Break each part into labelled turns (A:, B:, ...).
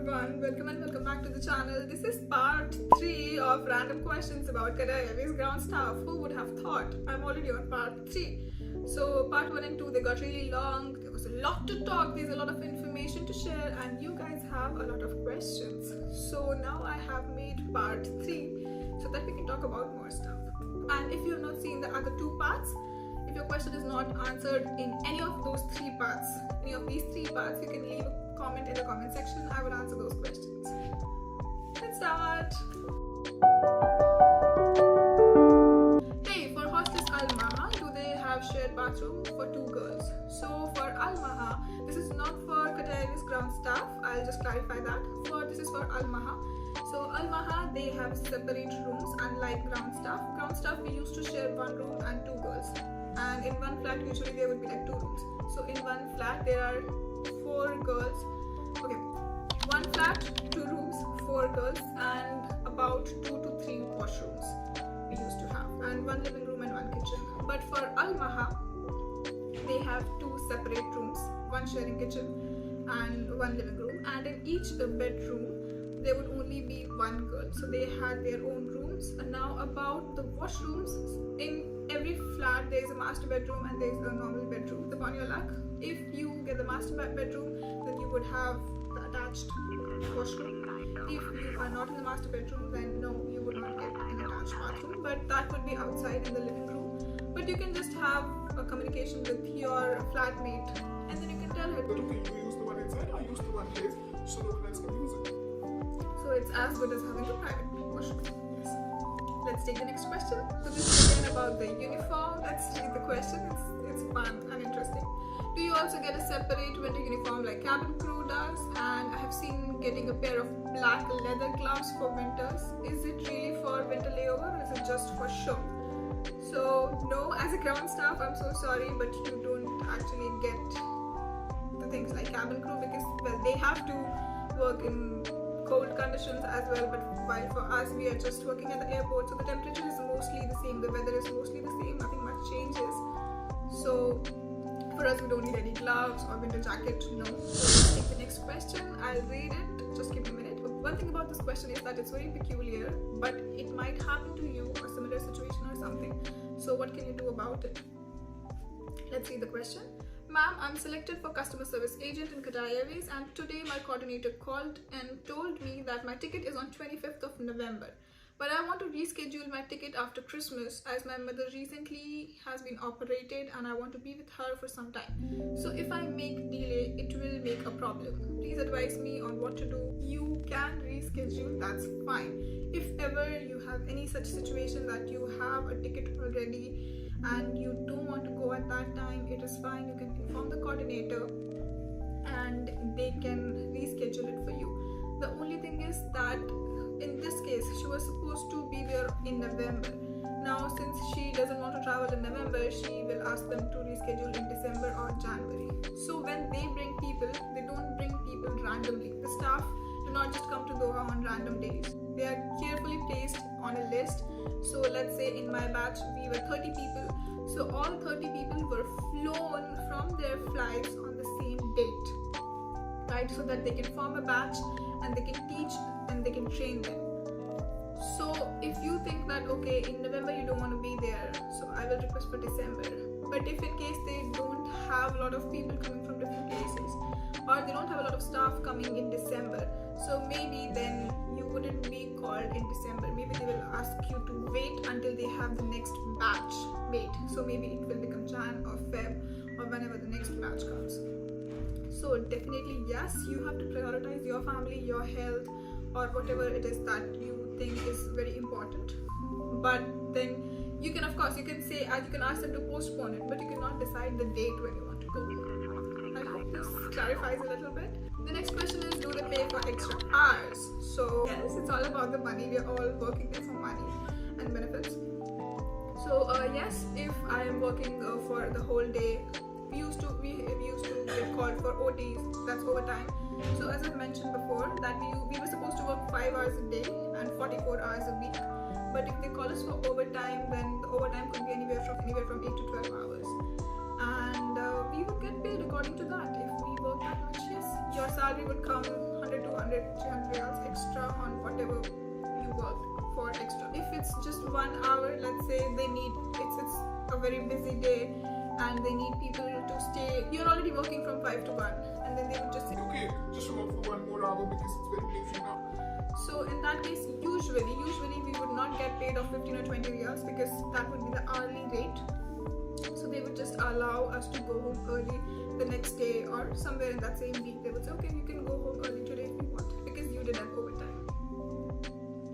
A: everyone, welcome and welcome back to the channel. This is part 3 of random questions about Qatar Airways ground staff. Who would have thought? I'm already on part 3. So part 1 and 2, they got really long. There was a lot to talk, there's a lot of information to share, and you guys have a lot of questions. So now I have made part 3 so that we can talk about more stuff. And if you have not seen the other 2 parts, if your question is not answered in any of those 3 parts, any of these 3 parts, you can leave a comment in the comment section. I will answer those questions. Let's start. Hey, for hostess Al Maha, do they have shared bathroom for 2 girls? So for Al Maha, this is not for Qatar Airways ground staff. I'll just clarify that. This is for Al Maha. So Al Maha, they have separate rooms, unlike ground staff. Ground staff, we used to share 1 room and 2 girls. And in one flat, usually there would be like 2 rooms. So in one flat, there are 4 girls. Okay, 1 flat, 2 rooms, 4 girls, and about 2 to 3 washrooms we used to have, and 1 living room and 1 kitchen. But for Al Maha, they have 2 separate rooms, 1 sharing kitchen and 1 living room, and in each bedroom there would only be 1 girl. So they had their own rooms. And now about the washrooms, in every flat there is a master bedroom and there is a normal bedroom. Upon your luck, if you get the master bedroom, then you would have the attached washroom. If you are not in the master bedroom, then no, you would not get an attached bathroom, but that would be outside in the living room. But you can just have a communication with your flatmate, and then you can tell her,
B: okay, you use the one inside or use the one place so no one else can use it.
A: So it's as good as having a private washroom. Yes. Let's take the next question. So this is again about the uniform. Let's read the question. It's fun and interesting. Do you also get a separate winter uniform like cabin crew does? And I have seen getting a pair of black leather gloves for winters. Is it really for winter layover or is it just for show? So no, as a ground staff, I'm so sorry, but you don't actually get the things like cabin crew because, well, they have to work in cold conditions as well, but while for us, we are just working at the airport, so the temperature is mostly the same, the weather is mostly the same, nothing much changes. So for us, we don't need any gloves or winter jacket, no. So let's take the next question. I'll read it, just give me a minute. But one thing about this question is that it's very peculiar, but it might happen to you, a similar situation or something. So what can you do about it? Let's see the question. Ma'am, I'm selected for customer service agent in Qatar Airways, and today my coordinator called and told me that my ticket is on 25th of November. But I want to reschedule my ticket after Christmas as my mother recently has been operated and I want to be with her for some time. So if I make delay, it will make a problem. Please advise me on what to do. You can reschedule, that's fine. If ever you have any such situation that you have a ticket already and you don't want to go at that time, it is fine. You can inform the coordinator and they can reschedule it for you. The only thing is that in this case, she was supposed to be there in November. Now, since she doesn't want to travel in November, she will ask them to reschedule in December or January. So when they bring people, they don't bring people randomly. The staff do not just come to Doha on random days. They are carefully placed on a list. So let's say in my batch, we were 30 people. So all 30 people were flown from their flights on the same date, right? So that they can form a batch and they can teach and they can train them. So if you think that okay, in November you don't want to be there, so I will request for December. But if in case they don't have a lot of people coming from different places, or they don't have a lot of staff coming in December, so maybe then you wouldn't be called in December. Maybe they will ask you to wait until they have the next batch made. So maybe it will become Jan or Feb or whenever the next batch comes. So definitely yes, you have to prioritize your family, your health, or whatever it is that you think is very important. But then you can, of course, you can say, you can ask them to postpone it, but you cannot decide the date when you want to go. I hope this clarifies a little bit. The next question is, do they pay for extra hours? So yes, it's all about the money. We are all working there for money and benefits. So yes, if I am working for the whole day, we used to get called for OTs, that's overtime. So as I mentioned before, that we were supposed to work 5 hours a day and 44 hours a week. But if they call us for overtime, then the overtime could be anywhere from 8 to 12 hours. And we would get paid according to that. If we work that much, yes, your salary would come 100 to 300 riyals extra on whatever you worked for extra. If it's just 1 hour, let's say they need, it's a very busy day and they need people to stay, you're already working from 5 to 1, and then they would just say,
B: okay, just work for 1 more hour because it's very busy now.
A: So in that case, usually we would not get paid of 15 or 20 riyals because that would be the hourly rate. So they would just allow us to go home early the next day or somewhere in that same week. They would say, okay, you can go home early today if you want because you did have overtime.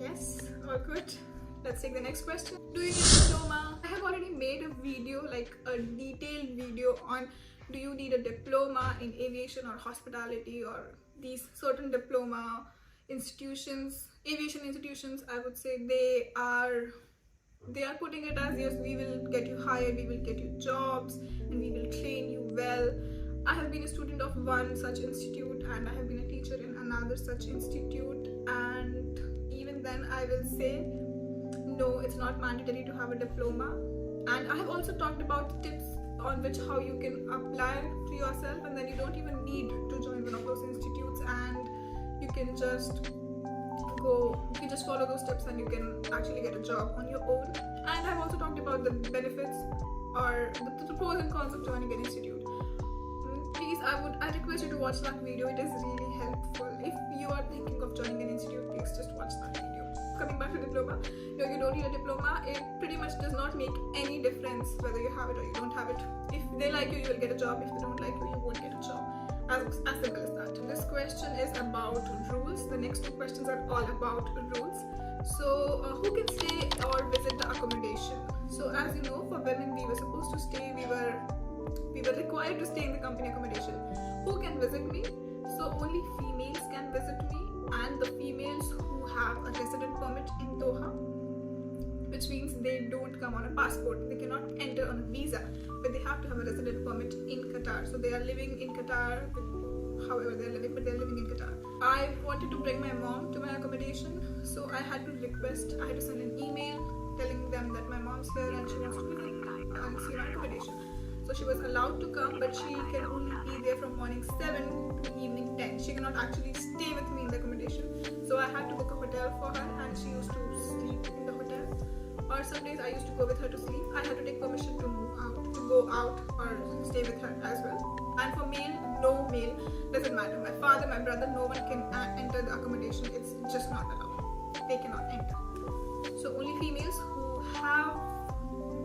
A: Yes, all good. Let's take the next question. Do you need a diploma? I have already made a video, like a detailed video on do you need a diploma in aviation or hospitality or these certain diploma institutions, aviation institutions. I would say they are putting it as, yes, we will get you hired, we will get you jobs, and we will train you well. I have been a student of one such institute and I have been a teacher in another such institute, and even then I will say no, it's not mandatory to have a diploma. And I have also talked about tips on which how you can apply to yourself, and then you don't even need to join one of those institutes, and you can just follow those steps and you can actually get a job on your own. And I've also talked about the benefits or the pros and cons of joining an institute. Please, I request you to watch that video. It is really helpful. If you are thinking of joining an institute, please just watch that video. Coming back to diploma, no, you don't need a diploma. It pretty much does not make any difference whether you have it or you don't have it. If they like you, you will get a job. If they don't like you, you won't get a job. As simple as that. This question is about rules. The next two questions are all about rules. So who can stay or visit the accommodation? So as you know, for women we were supposed to stay, we were required to stay in the company accommodation. Who can visit me? So only females can visit me, and the females who have a resident permit in Doha, which means they don't come on a passport, they cannot enter on a visa, but they have to have a resident permit in Qatar. So they are living in Qatar, however they are living, but they are living in Qatar. I wanted to bring my mom to my accommodation, so I had to send an email telling them that my mom's here and she wants to visit and see my accommodation. So she was allowed to come, but she can only be there from morning 7 to evening 10. She cannot actually stay with me in the accommodation. So I had to book a hotel for her, and she used to sleep in the hotel. Or some days I used to go with her to sleep. I had to take permission to move out, to go out or stay with her as well. And for male, no male, doesn't matter. My father, my brother, no one can enter the accommodation. It's just not allowed. They cannot enter. So only females who have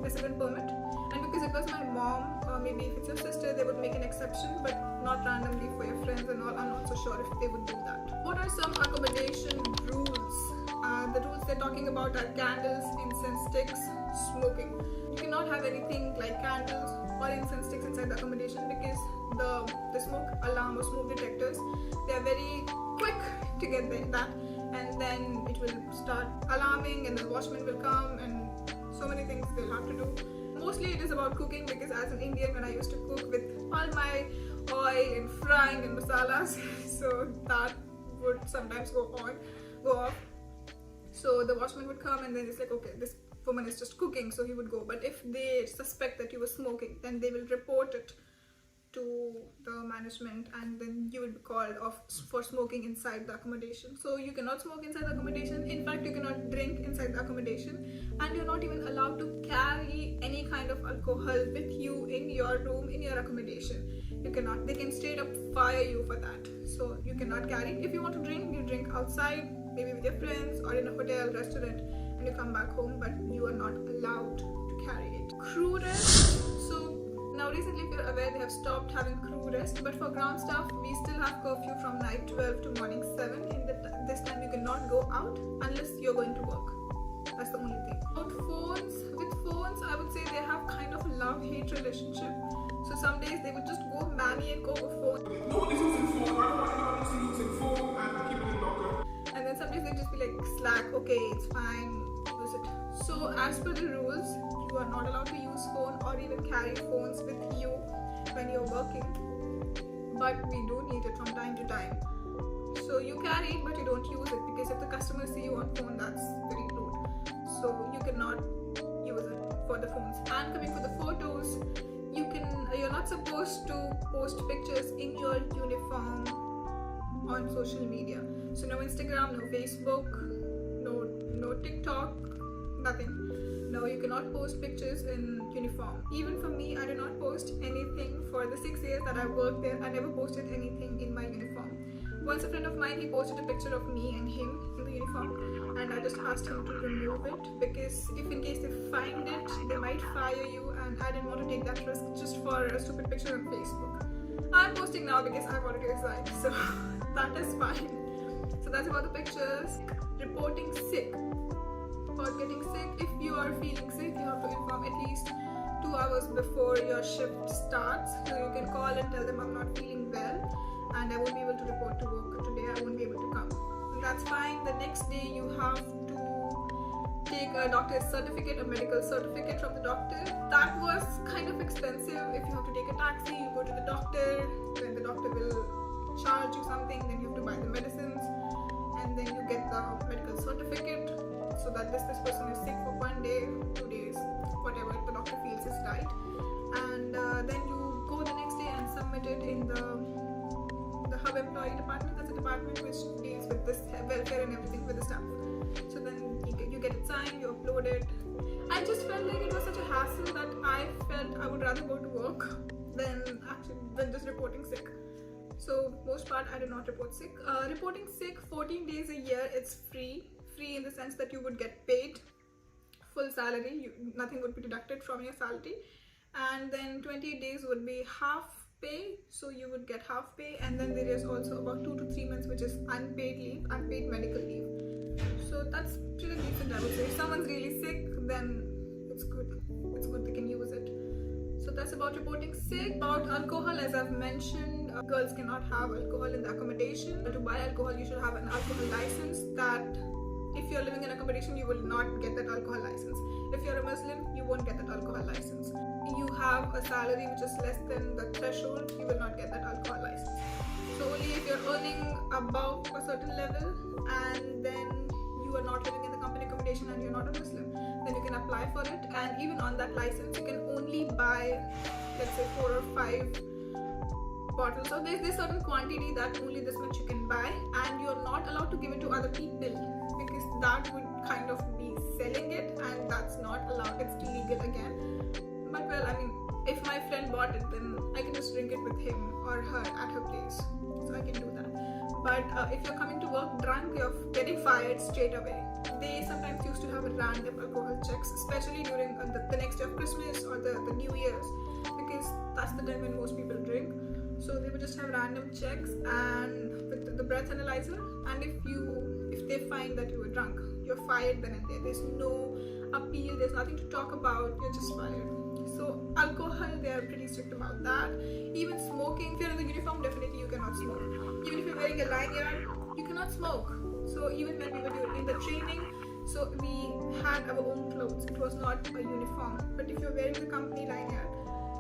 A: resident permit. And because it was my mom, or maybe if it's your sister, they would make an exception, but not randomly for your friends and all. I'm not so sure if they would do that. What are some accommodation rules? The rules they're talking about are candles, incense sticks, smoking. You cannot have anything like candles or incense sticks inside the accommodation because the smoke alarm or smoke detectors, they are very quick to get that, and then it will start alarming and the watchman will come and so many things they'll have to do. Mostly it is about cooking, because as an Indian, when I used to cook with all my oil and frying and masalas, so that would sometimes go off. So the watchman would come and then it's like, okay, this woman is just cooking, so he would go. But if they suspect that you were smoking, then they will report it to the management, and then you will be called off for smoking inside the accommodation. So you cannot smoke inside the accommodation. In fact, you cannot drink inside the accommodation, and you're not even allowed to carry any kind of alcohol with you in your room, in your accommodation. You cannot. They can straight up fire you for that. So you cannot carry. If you want to drink, you drink outside, maybe with your friends or in a hotel, restaurant, and you come back home, but you are not allowed to carry it. Crew rest. So now recently, if you're aware, they have stopped having crew rest, but for ground staff, we still have curfew from night 12 to morning 7. In this time, you cannot go out unless you're going to work. That's the only thing. About phones, with phones, I would say they have kind of a love-hate relationship. So some days they would just go mammy and go for phone.
B: No one is using phone. I don't want anyone to see using phone and keep it in locker.
A: And then some days they just be like, slack, okay, it's fine, use it. So as per the rules, you are not allowed to use phone or even carry phones with you when you're working, but we do need it from time to time. So you carry it, but you don't use it, because if the customers see you on phone, that's very rude. So you cannot use it for the phones. And coming for the photos, you're not supposed to post pictures in your uniform on social media. So no Instagram, no Facebook, no TikTok, nothing. No, you cannot post pictures in uniform. Even for me, I do not post anything for the 6 years that I worked there. I never posted anything in my uniform. Once a friend of mine, he posted a picture of me and him in the uniform, and I just asked him to remove it because if in case they find it, they might fire you, and I didn't want to take that risk just for a stupid picture on Facebook. I'm posting now because I've already resigned, so that is fine. So that's about the pictures. Reporting sick. About getting sick. If you are feeling sick, you have to inform at least 2 hours before your shift starts. So you can call and tell them I'm not feeling well and I won't be able to report to work today. I won't be able to come. And that's fine. The next day you have to take a doctor's certificate, a medical certificate from the doctor. That was kind of expensive. If you have to take a taxi, you go to the doctor, then the doctor will charge you something, then you have to buy the medicines, and then you get the medical certificate so that this person is sick for 1 day, 2 days, whatever the doctor feels is right. And then you go the next day and submit it in the hub employee department. That's a department which deals with this welfare and everything with the staff. So then you get it signed, you upload it. I just felt like it was such a hassle that I felt I would rather go to work than just reporting sick. So most part I do not report sick. Reporting sick 14 days a year, it's free in the sense that you would get paid full salary, nothing would be deducted from your salary, and then 28 days would be half pay, so you would get half pay, and then there is also about 2 to 3 months which is unpaid leave, unpaid medical leave. So that's pretty decent, I would say. If someone's really sick, then it's good they can use it. So that's about reporting sick. About alcohol, as I've mentioned, girls cannot have alcohol in the accommodation. To buy alcohol, you should have an alcohol license. That if you're living in accommodation, you will not get that alcohol license. If you're a Muslim, you won't get that alcohol license. You have a salary which is less than the threshold, you will not get that alcohol license. So only if you're earning above a certain level and then you are not living in the company accommodation and you're not a Muslim, then you can apply for it. And even on that license, you can only buy, let's say, 4 or 5 bottles. So there's this certain quantity that only this much you can buy, and you're not allowed to give it to other people because that would kind of be selling it, and that's not allowed. It's illegal again. But well, I mean, if my friend bought it, then I can just drink it with him or her at her place. So I can do that. But if you're coming to work drunk, you're getting fired straight away. They sometimes used to have a random alcohol checks, especially during the next day of Christmas or the New Year's, because that's the time when most people drink. So they would just have random checks and with the breath analyzer, and if they find that you were drunk, you're fired then and there. There's no appeal, there's nothing to talk about, you're just fired. So alcohol, they are pretty strict about that. Even smoking, if you're in the uniform, definitely you cannot smoke. Even if you're wearing a lanyard, you cannot smoke. So even when we were in the training, so we had our own clothes, it was not a uniform. But if you're wearing the company lanyard,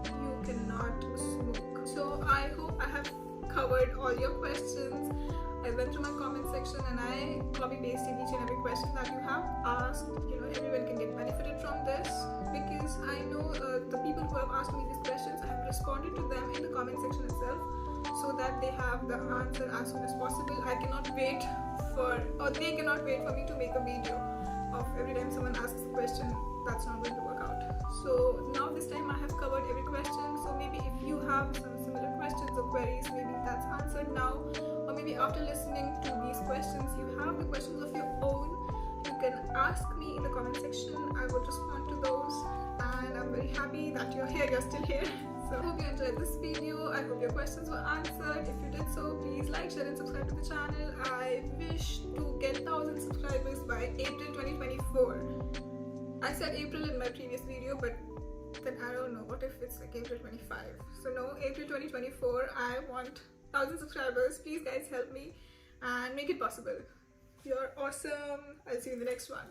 A: you cannot smoke. So I hope I have covered all your questions. I went through my comment section and I copy pasted each and every question that you have asked. Everyone can get benefited from this, because I know the people who have asked me these questions, I have responded to them in the comment section itself, so that they have the answer as soon as possible. I cannot wait they cannot wait for me to make a video of every time someone asks a question. That's not going to work out. So now this time I have covered every question. So maybe if you have some similar questions or queries, maybe that's answered now, or maybe after listening to these questions you have the questions of your own, you can ask me in the comment section. I will respond to those, and I'm very happy that you're here, you're still here. So I hope you enjoyed this video. I hope your questions were answered. If you did so, please like, share and subscribe to the channel. I wish to get 1,000 subscribers by April 2024. I said April in my previous video, but then I don't know, what if it's like April 25? So no, April 2024, I want 1,000 subscribers. Please guys, help me and make it possible. You're awesome. I'll see you in the next one.